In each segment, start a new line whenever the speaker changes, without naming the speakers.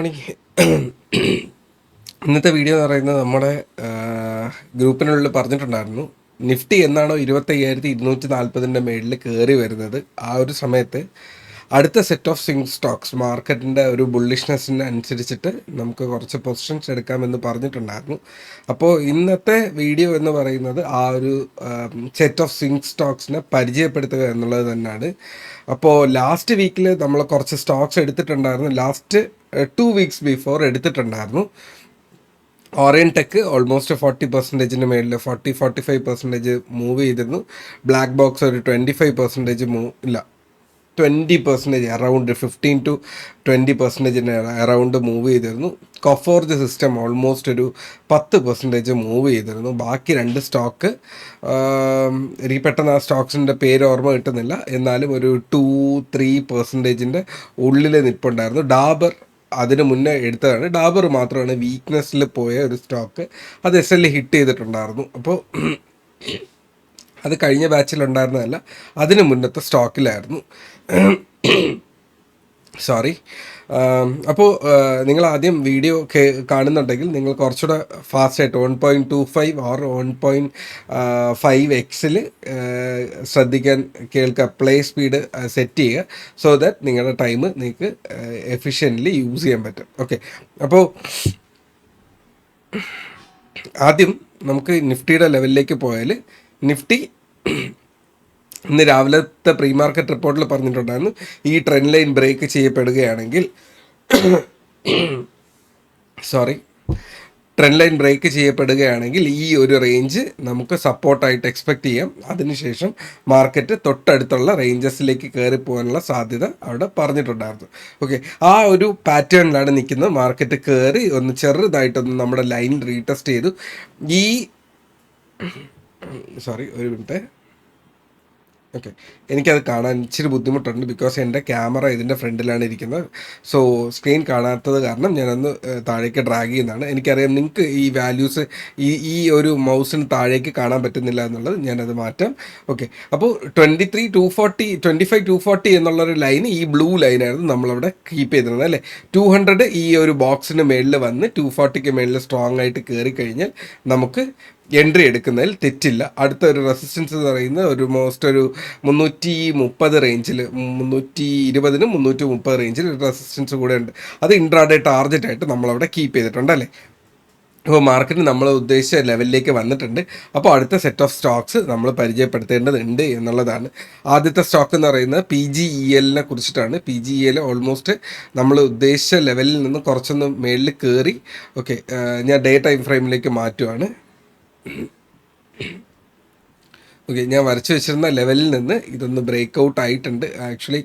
ആണെങ്കിൽ ഇന്നത്തെ വീഡിയോ എന്ന് പറയുന്നത് നമ്മുടെ ഗ്രൂപ്പിനുള്ളിൽ പറഞ്ഞിട്ടുണ്ടായിരുന്നു. നിഫ്റ്റി എന്നാണോ 25,240 മേളിൽ കയറി വരുന്നത്, ആ ഒരു സമയത്ത് അടുത്ത സെറ്റ് ഓഫ് സ്വിംഗ് സ്റ്റോക്സ് മാർക്കറ്റിൻ്റെ ഒരു ബുള്ളിഷ്നെസ്സിന് അനുസരിച്ചിട്ട് നമുക്ക് കുറച്ച് പൊസിഷൻസ് എടുക്കാമെന്ന് പറഞ്ഞിട്ടുണ്ടായിരുന്നു. അപ്പോൾ ഇന്നത്തെ വീഡിയോ എന്ന് പറയുന്നത് ആ ഒരു സെറ്റ് ഓഫ് സ്വിംഗ് സ്റ്റോക്സിനെ പരിചയപ്പെടുത്തുക എന്നുള്ളത് തന്നെയാണ്. അപ്പോൾ ലാസ്റ്റ് വീക്കിൽ നമ്മൾ കുറച്ച് സ്റ്റോക്സ് എടുത്തിട്ടുണ്ടായിരുന്നു. ലാസ്റ്റ് 2 വീക്സ് ബിഫോർ എടുത്തിട്ടുണ്ടായിരുന്നു. ഓറിയൻടെക് ഓൾമോസ്റ്റ് 40% മേളിൽ 40-45% മൂവ് ചെയ്തിരുന്നു. ബ്ലാക്ക് ബോക്സ് ഒരു 25% ഇല്ല 20%, അറൗണ്ട് 15-20% അറൗണ്ട് മൂവ് ചെയ്തിരുന്നു. കൊഫോർജ് സിസ്റ്റം ഓൾമോസ്റ്റ് ഒരു 10% മൂവ് ചെയ്തിരുന്നു. ബാക്കി 2 സ്റ്റോക്ക് എനിക്ക് പെട്ടെന്ന് ആ സ്റ്റോക്സിൻ്റെ പേര് ഓർമ്മ കിട്ടുന്നില്ല, എന്നാലും ഒരു 2-3% ഉള്ളിൽ നിൽപ്പുണ്ടായിരുന്നു. ഡാബർ അതിന് മുന്നേ എടുത്തതാണ്. ഡാബർ മാത്രമാണ് വീക്ക്നെസ്സിൽ പോയ ഒരു സ്റ്റോക്ക്. അത് SL ഹിറ്റ് ചെയ്തിട്ടുണ്ടായിരുന്നു. അപ്പോൾ അത് കഴിഞ്ഞ ബാച്ചിലുണ്ടായിരുന്നതല്ല, അതിന് മുന്നത്തെ സ്റ്റോക്കിലായിരുന്നു. സോറി. അപ്പോൾ നിങ്ങൾ ആദ്യം വീഡിയോ കാണുന്നുണ്ടെങ്കിൽ നിങ്ങൾ കുറച്ചുകൂടെ ഫാസ്റ്റായിട്ട് 1.25 ഓർ 1.5x ശ്രദ്ധിക്കാൻ കേൾക്കുക. പ്ലേ സ്പീഡ് സെറ്റ് ചെയ്യുക, സോ ദാറ്റ് നിങ്ങളുടെ ടൈം നിങ്ങൾക്ക് എഫിഷ്യൻ്റ്ലി യൂസ് ചെയ്യാൻ പറ്റും. ഓക്കെ, അപ്പോൾ ആദ്യം നമുക്ക് നിഫ്റ്റിയുടെ ലെവലിലേക്ക് പോയാൽ, നിഫ്റ്റി ഇന്ന് രാവിലത്തെ പ്രീ മാർക്കറ്റ് റിപ്പോർട്ടിൽ പറഞ്ഞിട്ടുണ്ടായിരുന്നു, ഈ ട്രെൻഡ് ലൈൻ ബ്രേക്ക് ചെയ്യപ്പെടുകയാണെങ്കിൽ ട്രെൻഡ് ലൈൻ ബ്രേക്ക് ചെയ്യപ്പെടുകയാണെങ്കിൽ ഈ ഒരു റേഞ്ച് നമുക്ക് സപ്പോർട്ടായിട്ട് എക്സ്പെക്റ്റ് ചെയ്യാം. അതിനുശേഷം മാർക്കറ്റ് തൊട്ടടുത്തുള്ള റേഞ്ചസിലേക്ക് കയറി പോകാനുള്ള സാധ്യത അവിടെ പറഞ്ഞിട്ടുണ്ടായിരുന്നു. ഓക്കെ, ആ ഒരു പാറ്റേണിലാണ് നിൽക്കുന്നത്. മാർക്കറ്റ് കയറി ഒന്ന് ചെറുതായിട്ടൊന്ന് നമ്മുടെ ലൈൻ റീടെസ്റ്റ് ചെയ്തു. ഒരു മിനിറ്റ്. ഓക്കെ, എനിക്കത് കാണാൻ ഇച്ചിരി ബുദ്ധിമുട്ടുണ്ട്, ബിക്കോസ് എൻ്റെ ക്യാമറ ഇതിൻ്റെ ഫ്രണ്ടിലാണ് ഇരിക്കുന്നത്. സോ സ്ക്രീൻ കാണാത്തത് കാരണം ഞാനൊന്ന് താഴേക്ക് ഡ്രാഗ് ചെയ്യുന്നതാണ്. എനിക്കറിയാം നിങ്ങൾക്ക് ഈ വാല്യൂസ് ഈ ഒരു മൗസിന് താഴേക്ക് കാണാൻ പറ്റുന്നില്ല എന്നുള്ളത്, ഞാനത് മാറ്റാം. ഓക്കെ, അപ്പോൾ 25-240 എന്നുള്ളൊരു ലൈൻ, ഈ ബ്ലൂ ലൈനായിരുന്നു നമ്മളവിടെ കീപ്പ് ചെയ്തിരുന്നത് അല്ലേ. 200 ഈ ഒരു ബോക്സിന് മേളിൽ വന്ന് 240 മേളിൽ സ്ട്രോങ് ആയിട്ട് കയറി കഴിഞ്ഞാൽ നമുക്ക് എൻട്രി എടുക്കുന്നതിൽ തെറ്റില്ല. അടുത്ത ഒരു റെസിസ്റ്റൻസ് എന്ന് പറയുന്നത് ഒരു മോസ്റ്റ് ഒരു 330 റേഞ്ചിൽ, 320-330 റേഞ്ചിൽ ഒരു റെസിസ്റ്റൻസ് കൂടെ ഉണ്ട്. അത് ഇൻട്രാഡേ ടാർഗറ്റായിട്ട് നമ്മളവിടെ കീപ്പ് ചെയ്തിട്ടുണ്ട് അല്ലേ. അപ്പോൾ മാർക്കറ്റ് നമ്മൾ ഉദ്ദേശിച്ച ലെവലിലേക്ക് വന്നിട്ടുണ്ട്. അപ്പോൾ അടുത്ത സെറ്റ് ഓഫ് സ്റ്റോക്സ് നമ്മൾ പരിചയപ്പെടുത്തേണ്ടതുണ്ട് എന്നുള്ളതാണ്. ആദ്യത്തെ സ്റ്റോക്ക് എന്ന് പറയുന്നത് PGEL കുറിച്ചിട്ടാണ്. PGEL ഓൾമോസ്റ്റ് നമ്മൾ ഉദ്ദേശിച്ച ലെവലിൽ നിന്ന് കുറച്ചൊന്ന് മേളിൽ കയറി. ഓക്കെ, ഞാൻ ഡേ ടൈം ഫ്രെയിമിലേക്ക് മാറ്റുവാണ്. ഓക്കെ, ഞാൻ വരച്ചു വെച്ചിരുന്ന ലെവലിൽ നിന്ന് ഇതൊന്ന് ബ്രേക്ക് ഔട്ട് ആയിട്ടുണ്ട്. ആക്ച്വലി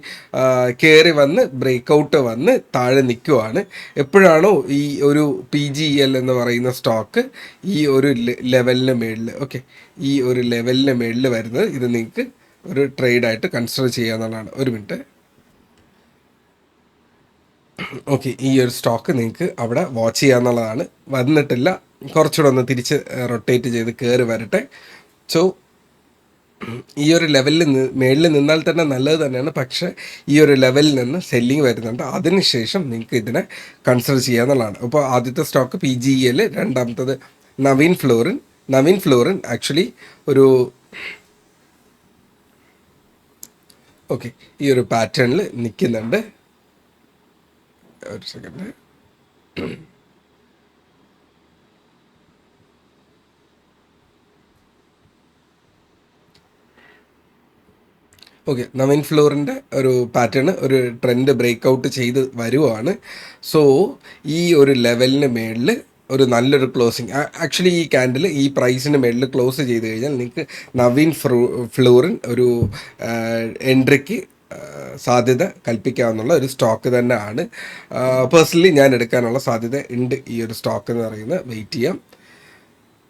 കയറി വന്ന് ബ്രേക്ക് ഔട്ട് വന്ന് താഴെ നിൽക്കുവാണ്. എപ്പോഴാണോ ഈ ഒരു PGEL എന്ന് പറയുന്ന സ്റ്റോക്ക് ഈ ഒരു ലെവലിന് മേളിൽ, ഓക്കെ, ഈ ഒരു ലെവലിന് മേളിൽ വരുന്നത്, ഇത് നിങ്ങൾക്ക് ഒരു ട്രേഡായിട്ട് കൺസിഡർ ചെയ്യാവുന്നതാണ്. ഒരു മിനിറ്റ്. ഓക്കെ, ഈ ഒരു സ്റ്റോക്ക് നിങ്ങൾക്ക് അവിടെ വാച്ച് ചെയ്യാന്നുള്ളതാണ്. വന്നിട്ടില്ല, കുറച്ചുകൂടെ ഒന്ന് തിരിച്ച് റൊട്ടേറ്റ് ചെയ്ത് കയറി വരട്ടെ. സോ ഈ ഒരു ലെവലിൽ മേളിൽ നിന്നാൽ തന്നെ നല്ലത് തന്നെയാണ്. പക്ഷേ ഈ ഒരു ലെവലിൽ നിന്ന് സെല്ലിങ് വരുന്നുണ്ട്. അതിനുശേഷം നിങ്ങൾക്ക് ഇതിനെ കൺസിഡർ ചെയ്യാന്നുള്ളതാണ്. അപ്പോൾ ആദ്യത്തെ സ്റ്റോക്ക് PGEL, രണ്ടാമത്തത് നവീൻ ഫ്ലോറിൻ ആക്ച്വലി ഒരു ഓക്കെ ഈ ഒരു പാറ്റേണിൽ നിൽക്കുന്നുണ്ട്. ഒരു സെക്കൻഡ്. ഓക്കെ, നവീൻ ഫ്ലോറിൻ്റെ ഒരു പാറ്റേൺ, ഒരു ട്രെൻഡ് ബ്രേക്ക് ഔട്ട് ചെയ്ത് വരുവാണ്. സോ ഈ ഒരു ലെവലിന് മേളിൽ ഒരു നല്ലൊരു ക്ലോസിങ്, ആക്ച്വലി ഈ ക്യാൻഡിൽ ഈ പ്രൈസിന് മേളിൽ ക്ലോസ് ചെയ്ത് കഴിഞ്ഞാൽ നിങ്ങൾക്ക് നവീൻ ഫ്ലോറിൻ ഒരു എൻട്രിക്ക് സാധ്യത കൽപ്പിക്കാവുന്ന ഒരു സ്റ്റോക്ക് തന്നെയാണ്. പേഴ്സണലി ഞാൻ എടുക്കാനുള്ള സാധ്യത ഉണ്ട് ഈ ഒരു സ്റ്റോക്ക് എന്ന് പറയുന്നത്. വെയിറ്റ് ചെയ്യാം.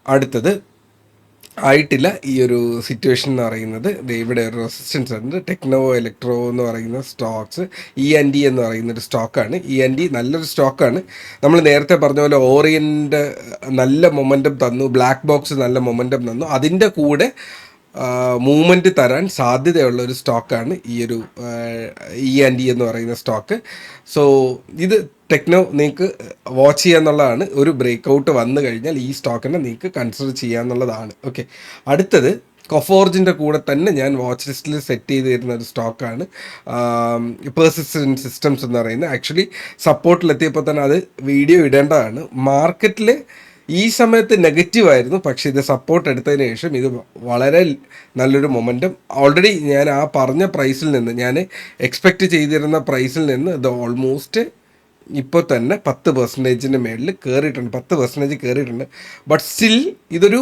അടുത്തത് ആയിട്ടില്ല ഈ ഒരു സിറ്റുവേഷൻ എന്ന് പറയുന്നത്. ഇവിടെ ഒരു റെസിസ്റ്റൻസ് ഉണ്ട്. ടെക്നോ ഇലക്ട്രോ എന്ന് പറയുന്ന സ്റ്റോക്സ്, END എന്ന് പറയുന്നൊരു സ്റ്റോക്കാണ്. END നല്ലൊരു സ്റ്റോക്കാണ്. നമ്മൾ നേരത്തെ പറഞ്ഞ പോലെ ഓറിയൻ്റ് നല്ല മൊമെൻറ്റം തന്നു, ബ്ലാക്ക് ബോക്സ് നല്ല മൊമെൻറ്റം തന്നു. അതിൻ്റെ കൂടെ മൂവ്മെൻറ്റ് തരാൻ സാധ്യതയുള്ള ഒരു സ്റ്റോക്കാണ് ഈ ഒരു E&E എന്ന് പറയുന്ന സ്റ്റോക്ക്. സോ ഇത് ടെക്നോ നിങ്ങൾക്ക് വാച്ച് ചെയ്യാന്നുള്ളതാണ്. ഒരു ബ്രേക്ക് ഔട്ട് വന്നു കഴിഞ്ഞാൽ ഈ സ്റ്റോക്കിനെ നിങ്ങൾക്ക് കൺസിഡർ ചെയ്യാന്നുള്ളതാണ്. ഓക്കെ, അടുത്തത് കൊഫോർജിൻ്റെ കൂടെ തന്നെ ഞാൻ വാച്ച് ലിസ്റ്റിൽ സെറ്റ് ചെയ്ത് തരുന്ന ഒരു സ്റ്റോക്കാണ് പെർസിസ്റ്റൻറ്റ് സിസ്റ്റംസ് എന്ന് പറയുന്നത്. ആക്ച്വലി സപ്പോർട്ടിലെത്തിയപ്പോൾ തന്നെ അത് വീഡിയോ ഇടേണ്ടതാണ്. മാർക്കറ്റിൽ ഈ സമയത്ത് നെഗറ്റീവായിരുന്നു, പക്ഷേ ഇത് സപ്പോർട്ട് എടുത്തതിന് ശേഷം ഇത് വളരെ നല്ലൊരു മൊമെൻറ്റം ഓൾറെഡി ഞാൻ ആ പറഞ്ഞ പ്രൈസിൽ നിന്ന്, ഞാൻ എക്സ്പെക്റ്റ് ചെയ്തിരുന്ന പ്രൈസിൽ നിന്ന് ഇത് ഓൾമോസ്റ്റ് ഇപ്പോൾ തന്നെ 10% മേളിൽ കയറിയിട്ടുണ്ട്, 10% കയറിയിട്ടുണ്ട്. ബട്ട് സ്റ്റിൽ ഇതൊരു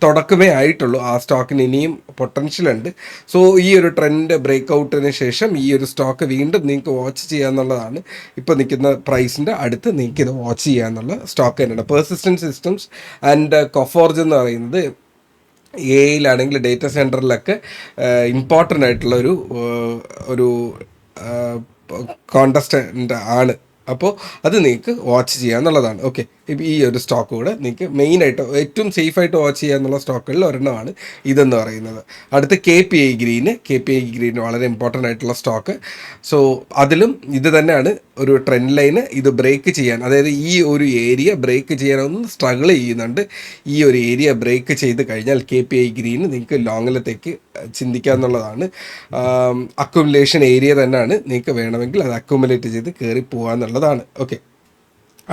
തുടക്കമേ ആയിട്ടുള്ളൂ. ആ സ്റ്റോക്കിന് ഇനിയും പൊട്ടൻഷ്യൽ ഉണ്ട്. സോ ഈ ഒരു ട്രെൻഡ് ബ്രേക്ക് ഔട്ടിന് ശേഷം ഈ ഒരു സ്റ്റോക്ക് വീണ്ടും നിങ്ങൾക്ക് വാച്ച് ചെയ്യാന്നുള്ളതാണ്. ഇപ്പോൾ നിൽക്കുന്ന പ്രൈസിൻ്റെ അടുത്ത് നിങ്ങൾക്ക് ഇത് വാച്ച് ചെയ്യാന്നുള്ള സ്റ്റോക്ക് തന്നെയാണ്. പെർസിസ്റ്റൻറ്റ് സിസ്റ്റംസ് ആൻഡ് കൊഫോർജ് എന്ന് പറയുന്നത് എയിലാണെങ്കിൽ ഡേറ്റ സെൻറ്ററിലൊക്കെ ഇമ്പോർട്ടൻ്റ് ആയിട്ടുള്ള ഒരു കോണ്ടസ്റ്റൻ്റ് ആണ്. അപ്പോൾ അത് നിങ്ങൾക്ക് വാച്ച് ചെയ്യാന്നുള്ളതാണ്. ഓക്കെ, ഇപ്പോൾ ഈ ഒരു സ്റ്റോക്ക് കൂടെ നിങ്ങൾക്ക് മെയിനായിട്ട് ഏറ്റവും സേഫായിട്ട് വാച്ച് ചെയ്യാന്നുള്ള സ്റ്റോക്കുകളിൽ ഒരെണ്ണമാണ് ഇതെന്ന് പറയുന്നത്. അടുത്ത് KPI ഗ്രീൻ വളരെ ഇമ്പോർട്ടൻ്റ് ആയിട്ടുള്ള സ്റ്റോക്ക്. സോ അതിലും ഇത് തന്നെയാണ് ഒരു ട്രെൻഡ് ലൈന് ഇത് ബ്രേക്ക് ചെയ്യാൻ, അതായത് ഈ ഒരു ഏരിയ ബ്രേക്ക് ചെയ്യാനൊന്ന് സ്ട്രഗിൾ ചെയ്യുന്നുണ്ട്. ഈ ഒരു ഏരിയ ബ്രേക്ക് ചെയ്ത് കഴിഞ്ഞാൽ KPI ഗ്രീൻ നിങ്ങൾക്ക് ലോങ്ങിലത്തേക്ക് ചിന്തിക്കാമെന്നുള്ളതാണ്. അക്യുമുലേഷൻ ഏരിയ തന്നെയാണ്, നിങ്ങൾക്ക് വേണമെങ്കിൽ അത് അക്യുമുലേറ്റ് ചെയ്ത് കയറി പോകാമെന്നുള്ളതാണ്. ഓക്കെ,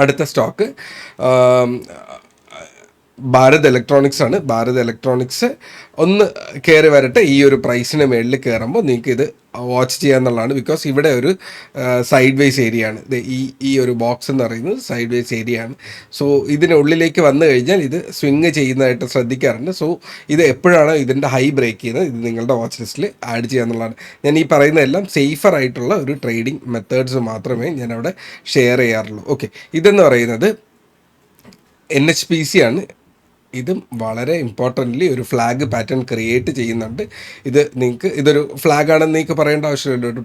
അടുത്ത സ്റ്റോക്ക് ഭാരത് ഇലക്ട്രോണിക്സ് ആണ്. ഭാരത് ഇലക്ട്രോണിക്സ് ഒന്ന് കയറി വരട്ടെ. ഈ ഒരു പ്രൈസിന് മേളിൽ കയറുമ്പോൾ നിങ്ങൾക്ക് ഇത് വാച്ച് ചെയ്യാന്നുള്ളതാണ്. ബിക്കോസ് ഇവിടെ ഒരു സൈഡ് വേസ് ഏരിയ ആണ്. ഈ ഒരു ബോക്സ് എന്ന് പറയുന്നത് സൈഡ് വേസ് ഏരിയ ആണ്. സോ ഇതിനുള്ളിലേക്ക് വന്നു കഴിഞ്ഞാൽ ഇത് സ്വിങ് ചെയ്യുന്നതായിട്ട് ശ്രദ്ധിക്കാറുണ്ട്. സോ ഇത് എപ്പോഴാണ് ഇതിൻ്റെ ഹൈ ബ്രേക്ക് ചെയ്യുന്നത്, ഇത് നിങ്ങളുടെ വാച്ച് ലിസ്റ്റിൽ ആഡ് ചെയ്യാന്നുള്ളതാണ്. ഞാൻ ഈ പറയുന്നതെല്ലാം സേഫർ ആയിട്ടുള്ള ഒരു ട്രേഡിംഗ് മെത്തേഡ്സ് മാത്രമേ ഞാൻ അവിടെ ഷെയർ ചെയ്യാറുള്ളൂ. ഓക്കെ, ഇതെന്ന് പറയുന്നത് NHPC ആണ്. ഇതും വളരെ ഇമ്പോർട്ടൻ്റ്ലി ഒരു ഫ്ലാഗ് പാറ്റേൺ ക്രിയേറ്റ് ചെയ്യുന്നുണ്ട്. ഇത് നിങ്ങൾക്ക് ഇതൊരു ഫ്ലാഗ് ആണെന്ന് നിങ്ങൾക്ക് പറയേണ്ട ആവശ്യമില്ല. ഒരു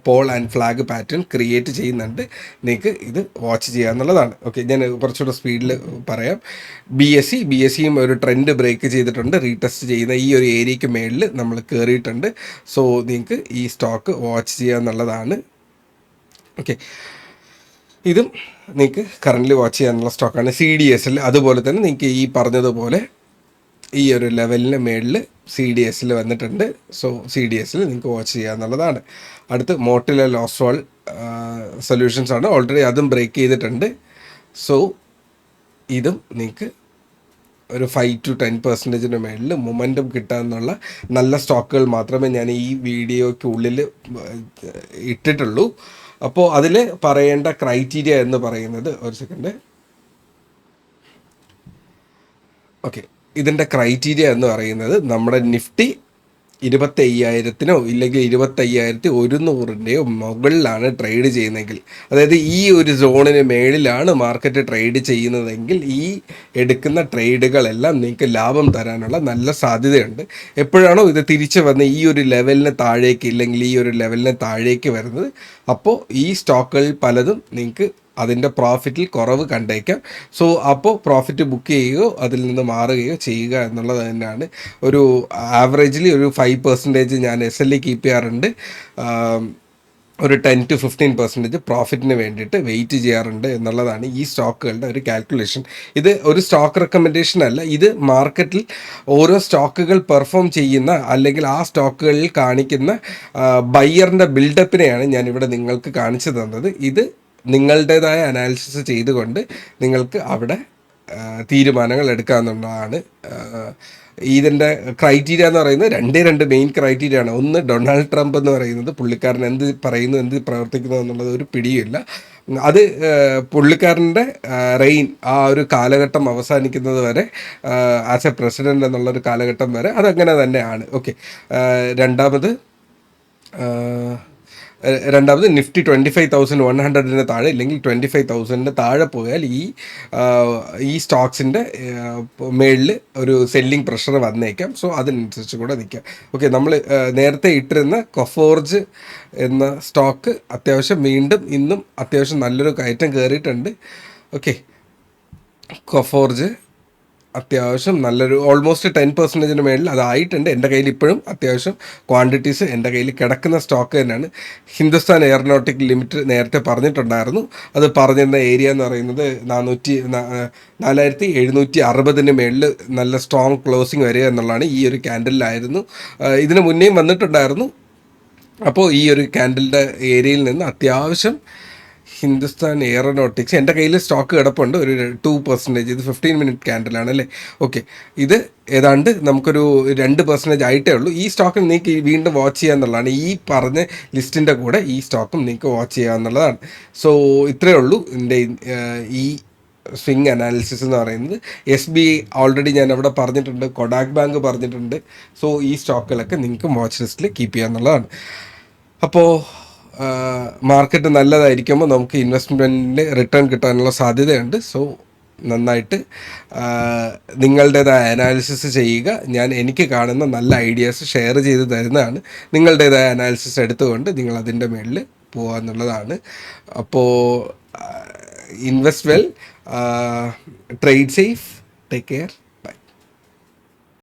pole and flag pattern create ചെയ്യുന്നുണ്ട്. നിങ്ങൾക്ക് ഇത് വാച്ച് ചെയ്യാന്നുള്ളതാണ്. ഓക്കെ, ഞാൻ കുറച്ചുകൂടെ സ്പീഡിൽ പറയാം. BSEയും ഒരു ട്രെൻഡ് ബ്രേക്ക് ചെയ്തിട്ടുണ്ട്. റീടെസ്റ്റ് ചെയ്യുന്ന ഈ ഒരു ഏരിയയ്ക്ക് മേളിൽ നമ്മൾ കയറിയിട്ടുണ്ട്. സോ നിങ്ങൾക്ക് ഈ സ്റ്റോക്ക് വാച്ച് ചെയ്യാന്നുള്ളതാണ്. ഓക്കെ, ഇതും നിങ്ങൾക്ക് കറൻ്റ് വാച്ച് ചെയ്യാനുള്ള സ്റ്റോക്കാണ്. CDSL അതുപോലെ തന്നെ നിങ്ങൾക്ക് ഈ പറഞ്ഞതുപോലെ ഈ ഒരു ലെവലിന് മേളിൽ CDSL വന്നിട്ടുണ്ട്. സോ CDSL നിങ്ങൾക്ക് വാച്ച് ചെയ്യാന്നുള്ളതാണ്. അടുത്ത് മോട്ടിലാൽ ഓസ്വാൾ സൊല്യൂഷൻസ് ആണ്. ഓൾറെഡി അതും ബ്രേക്ക് ചെയ്തിട്ടുണ്ട്. സോ ഇതും നിങ്ങൾക്ക് ഒരു 5 to 10% മേളിൽ മൊമെൻറ്റം കിട്ടാമെന്നുള്ള നല്ല സ്റ്റോക്കുകൾ മാത്രമേ ഞാൻ ഈ വീഡിയോയ്ക്ക് ഉള്ളിൽ ഇട്ടിട്ടുള്ളൂ. അപ്പോൾ അതിൽ പറയേണ്ട ക്രൈറ്റീരിയ എന്ന് പറയുന്നത്, ഒരു സെക്കൻഡ്, ഓക്കെ, ഇതിൻ്റെ ക്രൈറ്റീരിയ എന്ന് പറയുന്നത് നമ്മുടെ നിഫ്റ്റി 25,000-നോ ഇല്ലെങ്കിൽ 25,100-ൻ്റെയോ മുകളിലാണ് ട്രേഡ് ചെയ്യുന്നതെങ്കിൽ, അതായത് ഈ ഒരു സോണിന് മേളിലാണ് മാർക്കറ്റ് ട്രേഡ് ചെയ്യുന്നതെങ്കിൽ ഈ എടുക്കുന്ന ട്രേഡുകളെല്ലാം നിങ്ങൾക്ക് ലാഭം തരാനുള്ള നല്ല സാധ്യതയുണ്ട്. എപ്പോഴാണോ ഇത് തിരിച്ച് വന്ന് ഈ ഒരു ലെവലിന് താഴേക്ക് ഇല്ലെങ്കിൽ ഈ ഒരു ലെവലിന് താഴേക്ക് വരുന്നത്, അപ്പോൾ ഈ സ്റ്റോക്കുകൾ പലതും നിങ്ങൾക്ക് അതിൻ്റെ പ്രോഫിറ്റിൽ കുറവ് കണ്ടേക്കാം. സോ അപ്പോൾ പ്രോഫിറ്റ് ബുക്ക് ചെയ്യുകയോ അതിൽ നിന്ന് മാറുകയോ ചെയ്യുക എന്നുള്ളത് തന്നെയാണ്. ഒരു ആവറേജിലി ഒരു 5% ഞാൻ SLE കീപ്പ് ചെയ്യാറുണ്ട്. ഒരു 10 to 15% പ്രോഫിറ്റിന് വേണ്ടിയിട്ട് വെയിറ്റ് ചെയ്യാറുണ്ട് എന്നുള്ളതാണ് ഈ സ്റ്റോക്കുകളുടെ ഒരു കാൽക്കുലേഷൻ. ഇത് ഒരു സ്റ്റോക്ക് റെക്കമെൻഡേഷൻ അല്ല, ഇത് മാർക്കറ്റിൽ ഓരോ സ്റ്റോക്കുകൾ പെർഫോം ചെയ്യുന്ന അല്ലെങ്കിൽ ആ സ്റ്റോക്കുകളിൽ കാണിക്കുന്ന ബയ്യറിൻ്റെ ബിൽഡപ്പിനെയാണ് ഞാനിവിടെ നിങ്ങൾക്ക് കാണിച്ചു തന്നത്. ഇത് നിങ്ങളുടേതായ അനാലിസിസ് ചെയ്തുകൊണ്ട് നിങ്ങൾക്ക് അവിടെ തീരുമാനങ്ങൾ എടുക്കാമെന്നുള്ളതാണ്. ഇതിൻ്റെ ക്രൈറ്റീരിയ എന്ന് പറയുന്നത് രണ്ട് മെയിൻ ക്രൈറ്റീരിയ ആണ്. ഒന്ന്, ഡൊണാൾഡ് ട്രംപ് എന്ന് പറയുന്നത് പുള്ളിക്കാരൻ എന്ത് പറയുന്നു, എന്ത് പ്രവർത്തിക്കുന്നു എന്നുള്ളത് ഒരു പിടിയില്ല. അത് പുള്ളിക്കാരൻ്റെ റെയിൻ ആ ഒരു കാലഘട്ടം അവസാനിക്കുന്നത് വരെ, ആസ് എ പ്രസിഡൻ്റ് എന്നുള്ളൊരു കാലഘട്ടം വരെ അതങ്ങനെ തന്നെയാണ്. ഓക്കെ, രണ്ടാമത് നിഫ്റ്റി 25,100-ന് താഴെ ഇല്ലെങ്കിൽ 25,000-ന് താഴെ പോയാൽ ഈ സ്റ്റോക്സിൻ്റെ മേളിൽ ഒരു സെല്ലിംഗ് പ്രഷർ വന്നേക്കാം. സോ അതിനനുസരിച്ച് കൂടെ നിൽക്കാം. ഓക്കെ, നമ്മൾ നേരത്തെ ഇട്ടിരുന്ന കൊഫോർജ് എന്ന സ്റ്റോക്ക് അത്യാവശ്യം വീണ്ടും ഇന്നും അത്യാവശ്യം നല്ലൊരു കയറ്റം കയറിയിട്ടുണ്ട്. ഓക്കെ, കൊഫോർജ് അത്യാവശ്യം നല്ലൊരു ഓൾമോസ്റ്റ് 10% മേളിൽ അതായിട്ടുണ്ട്. എൻ്റെ കയ്യിൽ ഇപ്പോഴും അത്യാവശ്യം ക്വാണ്ടിറ്റീസ് എൻ്റെ കയ്യിൽ കിടക്കുന്ന സ്റ്റോക്ക് തന്നെയാണ്. ഹിന്ദുസ്ഥാൻ എയറോനോട്ടിക് ലിമിറ്റഡ് നേരത്തെ പറഞ്ഞിട്ടുണ്ടായിരുന്നു. അത് പറഞ്ഞിരുന്ന ഏരിയ എന്ന് പറയുന്നത് 4760 മേളിൽ നല്ല സ്ട്രോങ് ക്ലോസിങ് വരിക എന്നുള്ളതാണ്. ഈ ഒരു ക്യാൻഡലിലായിരുന്നു. ഇതിന് മുന്നേയും വന്നിട്ടുണ്ടായിരുന്നു. അപ്പോൾ ഈ ഒരു ക്യാൻഡലിൻ്റെ ഏരിയയിൽ നിന്ന് അത്യാവശ്യം ഹിന്ദുസ്ഥാൻ എയറോനോട്ടിക്സ് എൻ്റെ കയ്യിൽ സ്റ്റോക്ക് കിടപ്പുണ്ട് ഒരു 2%. ഇത് 15 മിനിറ്റ് ക്യാൻഡലാണ് അല്ലേ. ഓക്കെ, ഇത് ഏതാണ്ട് നമുക്കൊരു 2% ആയിട്ടേ ഉള്ളൂ. ഈ സ്റ്റോക്കിൽ നിങ്ങൾക്ക് വീണ്ടും വാച്ച് ചെയ്യുക എന്നുള്ളതാണ്. ഈ പറഞ്ഞ ലിസ്റ്റിൻ്റെ കൂടെ ഈ സ്റ്റോക്കും നിങ്ങൾക്ക് വാച്ച് ചെയ്യുക എന്നുള്ളതാണ്. സോ ഇത്രയേ ഉള്ളൂ എൻ്റെ ഈ സ്വിംഗ് അനാലിസിസ് എന്ന് പറയുന്നത്. SBI ഓൾറെഡി ഞാൻ അവിടെ പറഞ്ഞിട്ടുണ്ട്, കൊഡാക് ബാങ്ക് പറഞ്ഞിട്ടുണ്ട്. സോ ഈ സ്റ്റോക്കുകളൊക്കെ നിങ്ങൾക്ക് വാച്ച് ലിസ്റ്റിൽ കീപ്പ് ചെയ്യുക എന്നുള്ളതാണ്. അപ്പോൾ മാർക്കറ്റ് നല്ലതായിരിക്കുമ്പോൾ നമുക്ക് ഇൻവെസ്റ്റ്മെൻറ്റിന് റിട്ടേൺ കിട്ടാനുള്ള സാധ്യതയുണ്ട്. സോ നന്നായിട്ട് നിങ്ങളുടേതായ അനാലിസിസ് ചെയ്യുക. ഞാൻ എനിക്ക് കാണുന്ന നല്ല ഐഡിയാസ് ഷെയർ ചെയ്ത് തരുന്നതാണ്. നിങ്ങളുടേതായ അനാലിസിസ് എടുത്തുകൊണ്ട് നിങ്ങൾ അതിൻ്റെ മേളിൽ പോകുക എന്നുള്ളതാണ്. അപ്പോൾ invest well, trade safe, take care.